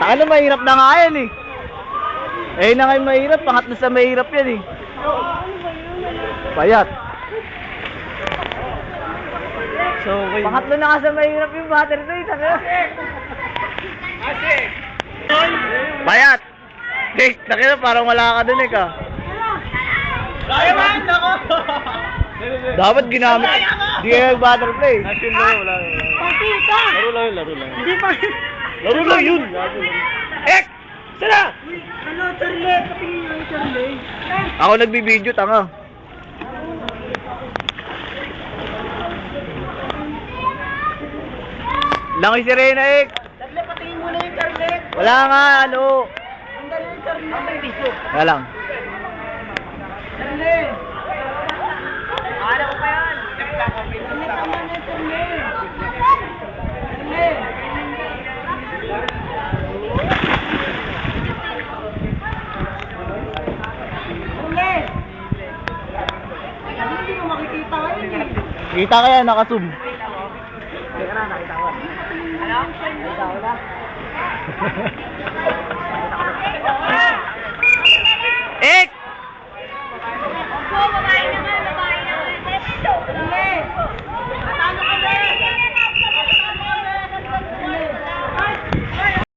Ano, mahirap na nga yan eh. Eh na nga yung mahirap, pangatlo sa mahirap yan eh. Payat. So, okay. Pangatlo na nga sa mahirap yung battery to eh. Payat. Hey, nakita parang wala ka dun eh ka. Dapat ginamit. Di kayo butterfly. Action lang, wala. Laro lang yun, laro lang. Hindi pa. Laro lang yun. Ek! Sana! Ano, Charlie? Katingin nyo, Charlie. Ako nagbibideo, tanga. Langoy si Reyna, Ek. Charlie, patingin muna yung Charlie. Wala nga, ano. Ang dali yung Charlie. Ang may bisyo. Wala lang. Charlie! Ano ko pa yan? Charlie, tama na, Charlie. Charlie! Charlie! Hindi mo makikita ngayon eh. Kita kaya, naka-zoom. Teka na, nakita ko. Ano? Nakita ko na.